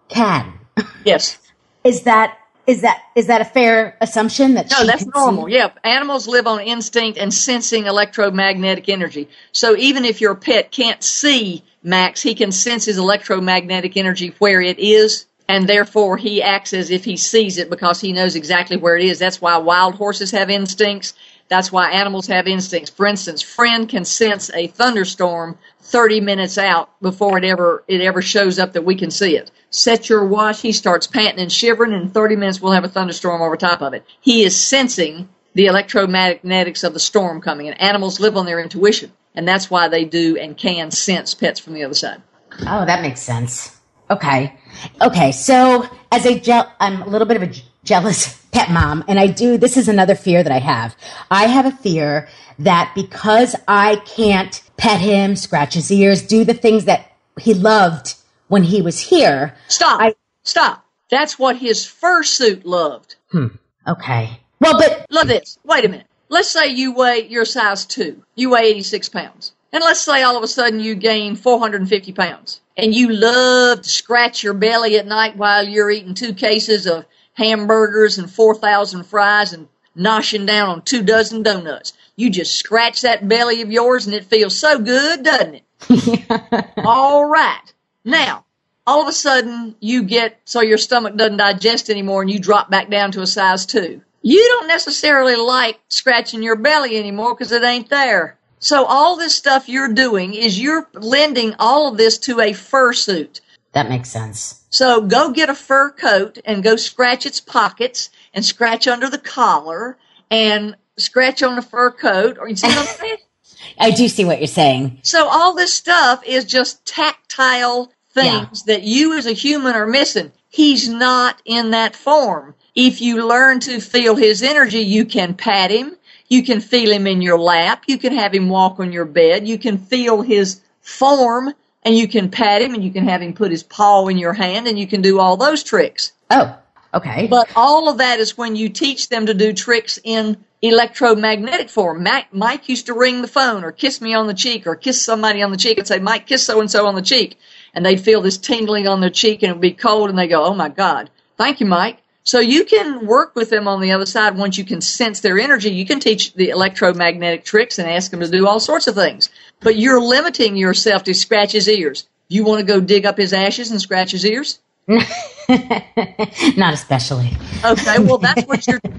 [SPEAKER 4] can.
[SPEAKER 2] Yes.
[SPEAKER 4] Is that a fair assumption? That
[SPEAKER 2] no, that's normal. See? Yeah, animals live on instinct and sensing electromagnetic energy. So even if your pet can't see Max, he can sense his electromagnetic energy where it is, and therefore he acts as if he sees it because he knows exactly where it is. That's why wild horses have instincts. That's why animals have instincts. For instance, Friend can sense a thunderstorm 30 minutes out before it ever shows up that we can see it. Set your watch, he starts panting and shivering, and in 30 minutes we'll have a thunderstorm over top of it. He is sensing the electromagnetics of the storm coming, and animals live on their intuition, and that's why they do and can sense pets from the other side.
[SPEAKER 4] Oh, that makes sense. Okay, so as I'm a little bit of a jealous pet mom, and this is another fear that I have. I have a fear that because I can't pet him, scratch his ears, do the things that he loved when he was here.
[SPEAKER 2] Stop. That's what his fursuit loved.
[SPEAKER 4] Okay. Well, but
[SPEAKER 2] look at this. Wait a minute. Let's say you're size 2. You weigh 86 pounds. And let's say all of a sudden you gain 450 pounds. And you love to scratch your belly at night while you're eating 2 cases of hamburgers and 4,000 fries and noshing down on 2 dozen donuts. You just scratch that belly of yours and it feels so good, doesn't it? All right. Now, all of a sudden so your stomach doesn't digest anymore and you drop back down to a size 2. You don't necessarily like scratching your belly anymore because it ain't there. So all this stuff you're doing is you're lending all of this to a fursuit.
[SPEAKER 4] That makes sense.
[SPEAKER 2] So go get a fur coat and go scratch its pockets and scratch under the collar and scratch on the fur coat. Or you see what I'm saying?
[SPEAKER 4] I do see what you're saying.
[SPEAKER 2] So all this stuff is just tactile things that you as a human are missing. He's not in that form. If you learn to feel his energy, you can pat him. You can feel him in your lap. You can have him walk on your bed. You can feel his form, and you can pat him, and you can have him put his paw in your hand, and you can do all those tricks.
[SPEAKER 4] Oh, okay.
[SPEAKER 2] But all of that is when you teach them to do tricks in electromagnetic form. Mike used to ring the phone or kiss me on the cheek or kiss somebody on the cheek and say, Mike, kiss so-and-so on the cheek. And they'd feel this tingling on their cheek, and it would be cold, and they go, oh, my God. Thank you, Mike. So you can work with them on the other side. Once you can sense their energy, you can teach the electromagnetic tricks and ask them to do all sorts of things. But you're limiting yourself to scratch his ears. You want to go dig up his ashes and scratch his ears?
[SPEAKER 4] Not especially.
[SPEAKER 2] Okay, well, that's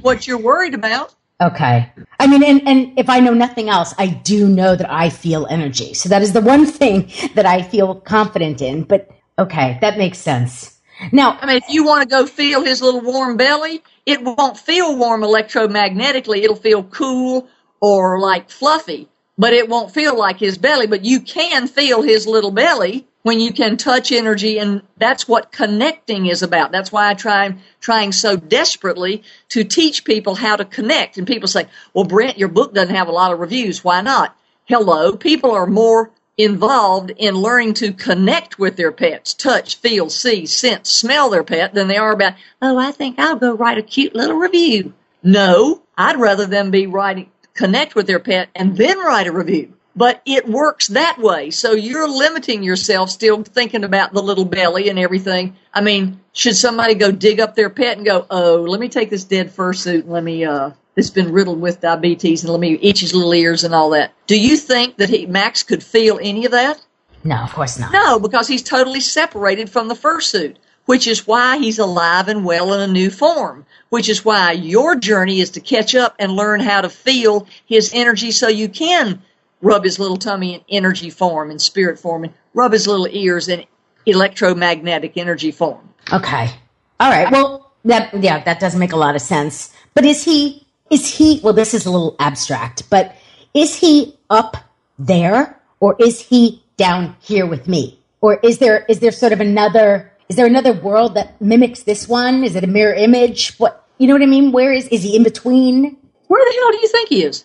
[SPEAKER 2] what you're worried about.
[SPEAKER 4] Okay. I mean, and if I know nothing else, I do know that I feel energy. So that is the one thing that I feel confident in. But okay, that makes sense. Now,
[SPEAKER 2] I mean, if you want to go feel his little warm belly, it won't feel warm electromagnetically. It'll feel cool or like fluffy. but it won't feel like his belly. But you can feel his little belly when you can touch energy, and that's what connecting is about. That's why I'm trying so desperately to teach people how to connect. And people say, well, Brent, your book doesn't have a lot of reviews. Why not? Hello, people are more involved in learning to connect with their pets, touch, feel, see, sense, smell their pet than they are about, oh, I think I'll go write a cute little review. No, I'd rather them be connect with their pet and then write a review. But it works that way. So you're limiting yourself still thinking about the little belly and everything. I mean, should somebody go dig up their pet and go, oh, let me take this dead fursuit and let me, it's been riddled with diabetes and let me itch his little ears and all that. Do you think that Max could feel any of that?
[SPEAKER 4] No, of course not.
[SPEAKER 2] No, because he's totally separated from the fursuit, which is why he's alive and well in a new form, which is why your journey is to catch up and learn how to feel his energy so you can rub his little tummy in energy form, in spirit form, and rub his little ears in electromagnetic energy form.
[SPEAKER 4] Okay. All right. Well, that does make a lot of sense. But is he, well, this is a little abstract, but is he up there or is he down here with me? Or is there sort of another world that mimics this one? Is it a mirror image? What, you know what I mean? Where is he in between?
[SPEAKER 2] Where the hell do you think he is?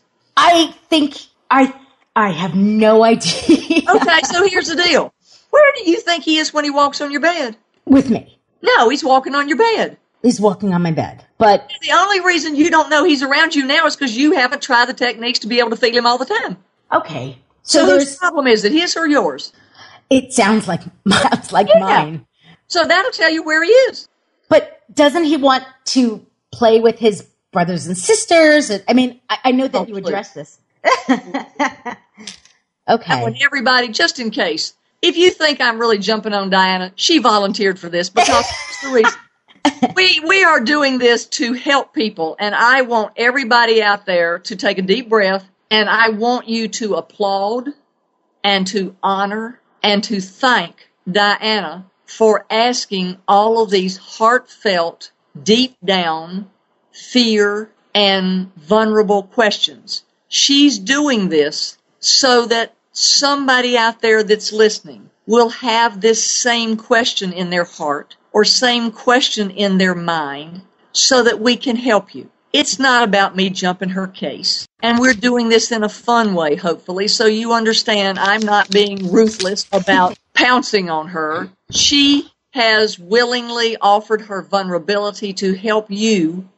[SPEAKER 4] I have no idea.
[SPEAKER 2] Okay, so here's the deal. Where do you think he is when he walks on your bed?
[SPEAKER 4] With me.
[SPEAKER 2] No, he's walking on your bed.
[SPEAKER 4] He's walking on my bed. But
[SPEAKER 2] the only reason you don't know he's around you now is because you haven't tried the techniques to be able to feel him all the time.
[SPEAKER 4] Okay.
[SPEAKER 2] So whose problem is it, his or yours?
[SPEAKER 4] It sounds like mine.
[SPEAKER 2] So that'll tell you where he is.
[SPEAKER 4] But doesn't he want to play with his brothers and sisters? I mean, I know that you address this. Okay.
[SPEAKER 2] I want everybody, just in case, if you think I'm really jumping on Dyana, she volunteered for this because that's the reason. We are doing this to help people, and I want everybody out there to take a deep breath, and I want you to applaud and to honor and to thank Dyana for asking all of these heartfelt, deep down, fear and vulnerable questions. She's doing this so that somebody out there that's listening will have this same question in their heart or same question in their mind so that we can help you. It's not about me jumping her case. And we're doing this in a fun way, hopefully, so you understand I'm not being ruthless about pouncing on her. She has willingly offered her vulnerability to help you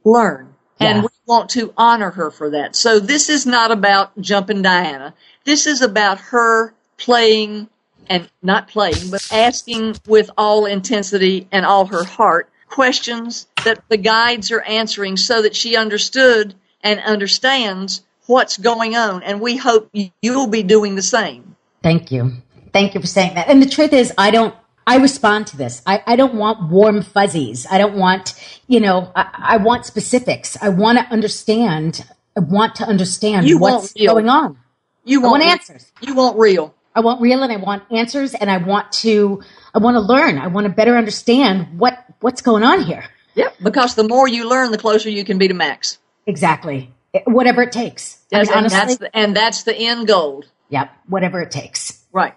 [SPEAKER 2] learn. Yeah. And we want to honor her for that. So this is not about jumping Dyana. This is about her playing, and not playing, but asking with all intensity and all her heart questions that the guides are answering so that she understood and understands what's going on. And we hope you'll be doing the same.
[SPEAKER 4] Thank you. Thank you for saying that. And the truth is, I respond to this. I don't want warm fuzzies. I don't want, I want specifics. I want to understand. what's going on. I want answers.
[SPEAKER 2] You want real.
[SPEAKER 4] I want real, and I want answers, and I want to learn. I want to better understand what's going on here.
[SPEAKER 2] Yep, because the more you learn, the closer you can be to Max.
[SPEAKER 4] Exactly. Whatever it takes.
[SPEAKER 2] Honestly, that's the end goal.
[SPEAKER 4] Yep, whatever it takes.
[SPEAKER 2] Right.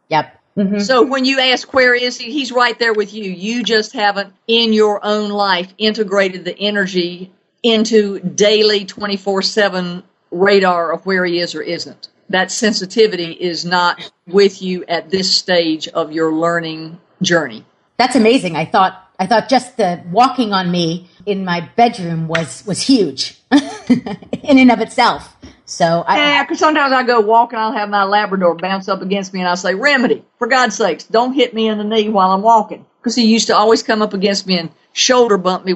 [SPEAKER 4] Yep. Mm-hmm.
[SPEAKER 2] So when you ask where is he, he's right there with you. You just haven't, in your own life, integrated the energy into daily 24/7 radar of where he is or isn't. That sensitivity is not with you at this stage of your learning journey.
[SPEAKER 4] That's amazing. I thought just the walking on me in my bedroom was huge in and of itself. So
[SPEAKER 2] because sometimes I go walk and I'll have my Labrador bounce up against me and I'll say, Remedy, for God's sakes, don't hit me in the knee while I'm walking. Because he used to always come up against me and shoulder bump me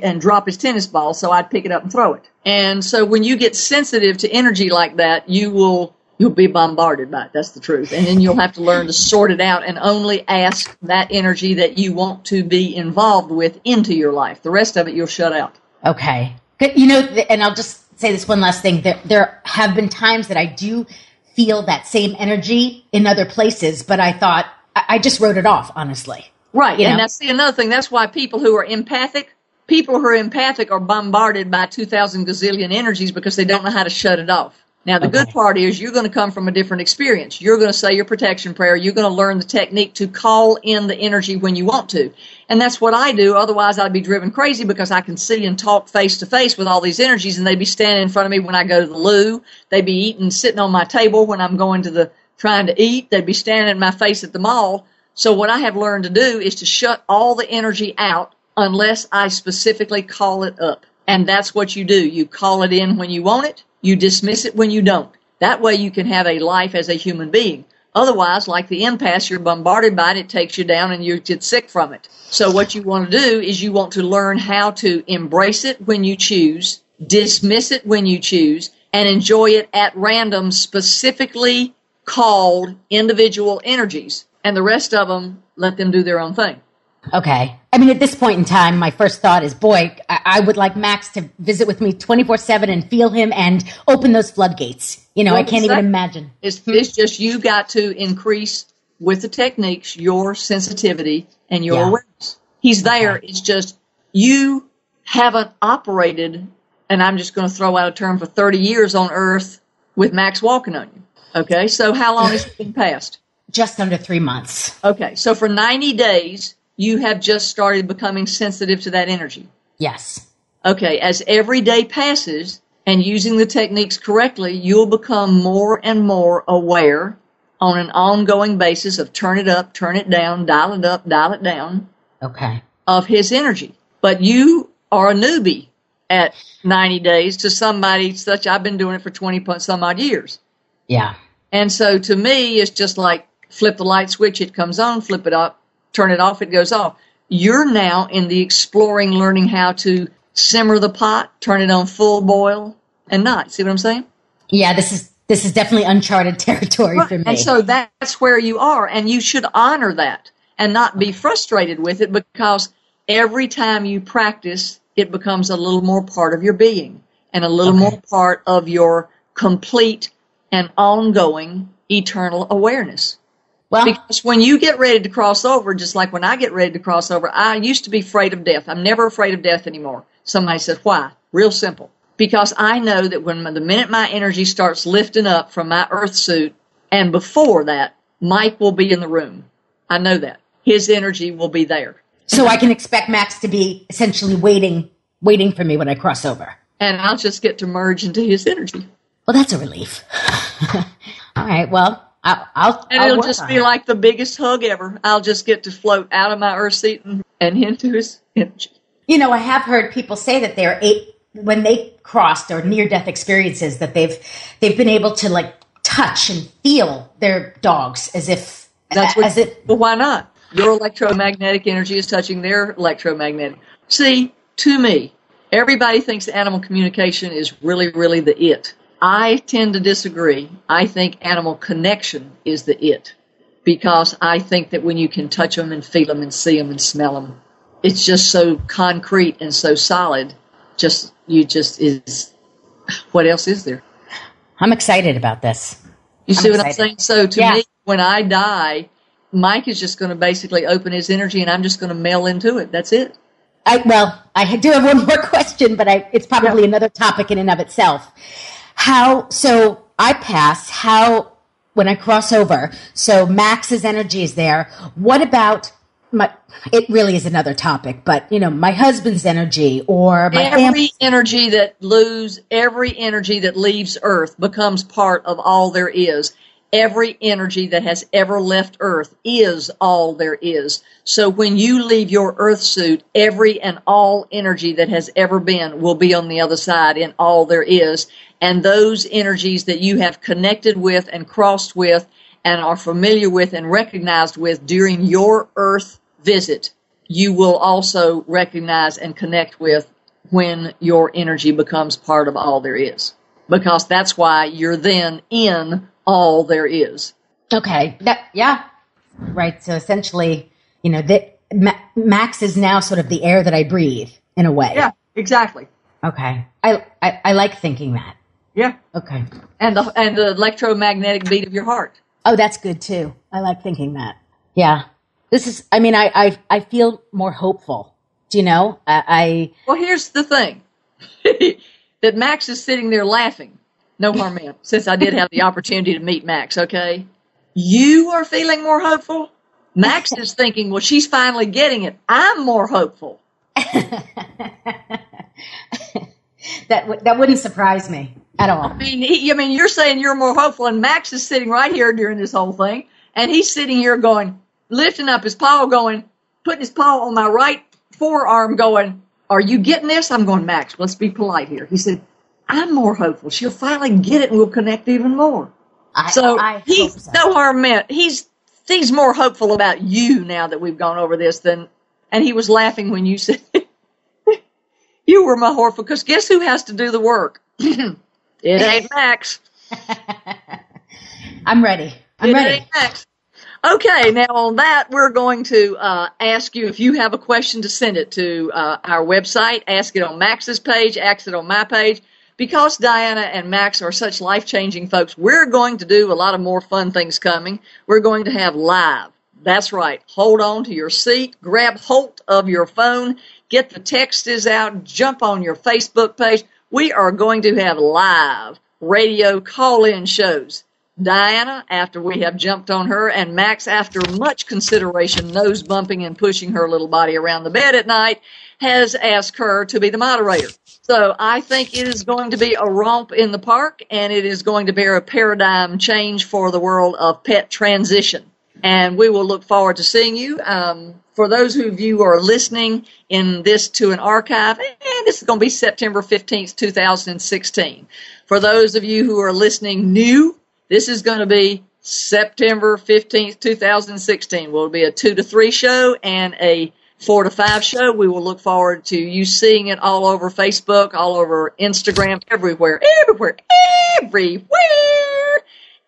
[SPEAKER 2] and drop his tennis ball, so I'd pick it up and throw it. And so when you get sensitive to energy like that, you'll be bombarded by it. That's the truth. And then you'll have to learn to sort it out and only ask that energy that you want to be involved with into your life. The rest of it you'll shut out.
[SPEAKER 4] Okay. And I'll just say this one last thing. There have been times that I do feel that same energy in other places, but I thought I just wrote it off, honestly.
[SPEAKER 2] Right. And that's another thing. That's why people who are empathic are bombarded by 2,000 gazillion energies because they don't know how to shut it off. Now, the good part is you're going to come from a different experience. You're going to say your protection prayer. You're going to learn the technique to call in the energy when you want to. And that's what I do. Otherwise, I'd be driven crazy because I can see and talk face to face with all these energies, and they'd be standing in front of me when I go to the loo. They'd be eating, sitting on my table when I'm going to trying to eat. They'd be standing in my face at the mall. So what I have learned to do is to shut all the energy out unless I specifically call it up. And that's what you do. You call it in when you want it. You dismiss it when you don't. That way you can have a life as a human being. Otherwise, like the empath, you're bombarded by it, it takes you down, and you get sick from it. So what you want to do is you want to learn how to embrace it when you choose, dismiss it when you choose, and enjoy it at random, specifically called individual energies. And the rest of them, let them do their own thing.
[SPEAKER 4] Okay. I mean, at this point in time, my first thought is, boy, I would like Max to visit with me 24/7 and feel him and open those floodgates. You know, I can't even imagine.
[SPEAKER 2] It's just you got to increase with the techniques your sensitivity and your awareness. He's there. It's just you haven't operated, and I'm just going to throw out a term, for 30 years on Earth with Max walking on you. Okay, so how long has it been past?
[SPEAKER 4] Just under 3 months.
[SPEAKER 2] Okay, so for 90 days, you have just started becoming sensitive to that energy.
[SPEAKER 4] Yes.
[SPEAKER 2] Okay, as every day passes and using the techniques correctly, you'll become more and more aware on an ongoing basis of turn it up, turn it down, dial it up, dial it down.
[SPEAKER 4] Okay.
[SPEAKER 2] Of his energy. But you are a newbie at 90 days to somebody such, I've been doing it for 20 some odd years.
[SPEAKER 4] Yeah.
[SPEAKER 2] And so to me, it's just like flip the light switch, it comes on, flip it up, turn it off, it goes off. You're now in the exploring, learning how to simmer the pot, turn it on full boil, and not. See what I'm saying?
[SPEAKER 4] Yeah, this is definitely uncharted territory for me.
[SPEAKER 2] And so that's where you are, and you should honor that and not be frustrated with it, because every time you practice, it becomes a little more part of your being and a little more part of your complete and ongoing eternal awareness. Well, because when you get ready to cross over, just like when I get ready to cross over, I used to be afraid of death. I'm never afraid of death anymore. Somebody said, why? Real simple. Because I know that the minute my energy starts lifting up from my earth suit, and before that, Mike will be in the room. I know that. His energy will be there.
[SPEAKER 4] So I can expect Max to be essentially waiting for me when I cross over.
[SPEAKER 2] And I'll just get to merge into his energy.
[SPEAKER 4] Well, that's a relief. All right, well. I'll
[SPEAKER 2] it'll just be like the biggest hug ever. I'll just get to float out of my earth seat and into his energy.
[SPEAKER 4] You know, I have heard people say that when they crossed or near-death experiences, that they've been able to like touch and feel their dogs as if.
[SPEAKER 2] Well, why not? Your electromagnetic energy is touching their electromagnetic. See, to me, everybody thinks animal communication is really, really the it. I tend to disagree. I think animal connection is the it, because I think that when you can touch them and feel them and see them and smell them, it's just so concrete and so solid. What else is there?
[SPEAKER 4] I'm excited about this.
[SPEAKER 2] You see what I'm saying? So to me, when I die, Mike is just going to basically open his energy, and I'm just going to mail into it. That's it.
[SPEAKER 4] I do have one more question, but it's probably another topic in and of itself. So I pass, when I cross over, so Max's energy is there. What about it really is another topic, but my husband's energy or my
[SPEAKER 2] every energy that leaves Earth becomes part of all there is. Every energy that has ever left Earth is all there is. So when you leave your Earth suit, every and all energy that has ever been will be on the other side in all there is. And those energies that you have connected with and crossed with and are familiar with and recognized with during your Earth visit, you will also recognize and connect with when your energy becomes part of all there is. Because that's why you're then in all there is.
[SPEAKER 4] Okay. Right. So essentially, Max is now sort of the air that I breathe in a way.
[SPEAKER 2] Yeah, exactly.
[SPEAKER 4] Okay. I like thinking that.
[SPEAKER 2] Yeah.
[SPEAKER 4] Okay.
[SPEAKER 2] And the electromagnetic beat of your heart.
[SPEAKER 4] Oh, that's good too. I like thinking that. Yeah. I feel more hopeful. Do you know?
[SPEAKER 2] Well, here's the thing. That Max is sitting there laughing. No harm meant, since I did have the opportunity to meet Max, okay? You are feeling more hopeful? Max is thinking, well, she's finally getting it. I'm more hopeful.
[SPEAKER 4] That wouldn't surprise me at all.
[SPEAKER 2] I mean, you're saying you're more hopeful, and Max is sitting right here during this whole thing, and he's sitting here going, lifting up his paw, going, putting his paw on my right forearm, going, are you getting this? I'm going, Max, let's be polite here. He said, I'm more hopeful. She'll finally get it, and we'll connect even more.
[SPEAKER 4] I hope so.
[SPEAKER 2] No harm meant. He's more hopeful about you now that we've gone over this and he was laughing when you said you were more hopeful, because guess who has to do the work? It ain't Max.
[SPEAKER 4] I'm ready. I'm ready.
[SPEAKER 2] Ain't Max. Okay, now on that, we're going to ask you if you have a question to send it to our website. Ask it on Max's page, ask it on my page. Because Dyana and Max are such life-changing folks, we're going to do a lot of more fun things coming. We're going to have live. That's right. Hold on to your seat. Grab hold of your phone. Get the texts out. Jump on your Facebook page. We are going to have live radio call-in shows. Dyana, after we have jumped on her, and Max, after much consideration, nose bumping and pushing her little body around the bed at night, has asked her to be the moderator. So I think it is going to be a romp in the park, and it is going to be a paradigm change for the world of pet transition. And we will look forward to seeing you. For those of you who are listening in this to an archive, and this is going to be September 15th, 2016. For those of you who are listening new, this is going to be September 15th, 2016. Will be a 2 to 3 show and a 4 to 5 show. We will look forward to you seeing it all over Facebook, all over Instagram, everywhere.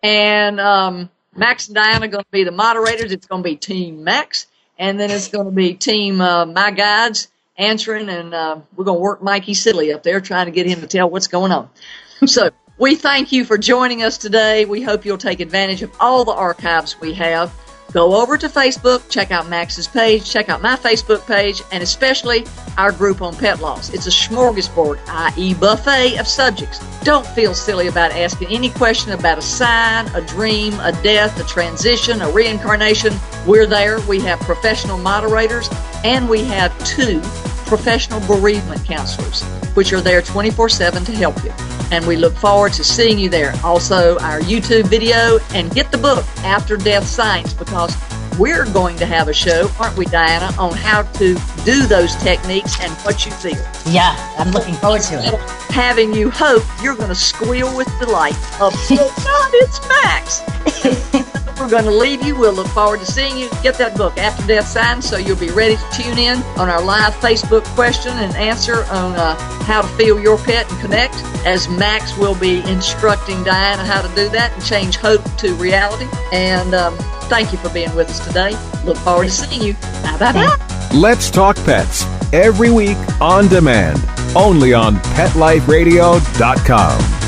[SPEAKER 2] And Max and Dyana are going to be the moderators. It's going to be Team Max, and then it's going to be Team My Guides answering, and we're going to work Mikey Silly up there trying to get him to tell what's going on. So we thank you for joining us today. We hope you'll take advantage of all the archives we have. Go over to Facebook, check out Max's page, check out my Facebook page, and especially our group on pet loss. It's a smorgasbord, i.e. buffet of subjects. Don't feel silly about asking any question about a sign, a dream, a death, a transition, a reincarnation. We're there. We have professional moderators, and we have 2 professional bereavement counselors, which are there 24/7 to help you. And we look forward to seeing you there. Also, our YouTube video, and get the book, After Death Science, because we're going to have a show, aren't we, Dyana, on how to do those techniques and what you feel.
[SPEAKER 4] Yeah, I'm looking forward to it.
[SPEAKER 2] Having you hope you're going to squeal with delight of, oh God, it's Max. We're going to leave you. We'll look forward to seeing you. Get that book, After Death Science, so you'll be ready to tune in on our live Facebook question and answer on how to feel your pet and connect, as Max will be instructing Dyana how to do that and change hope to reality. And thank you for being with us today. Look forward to seeing you. Bye-bye.
[SPEAKER 1] Let's Talk Pets, every week on demand, only on PetLifeRadio.com.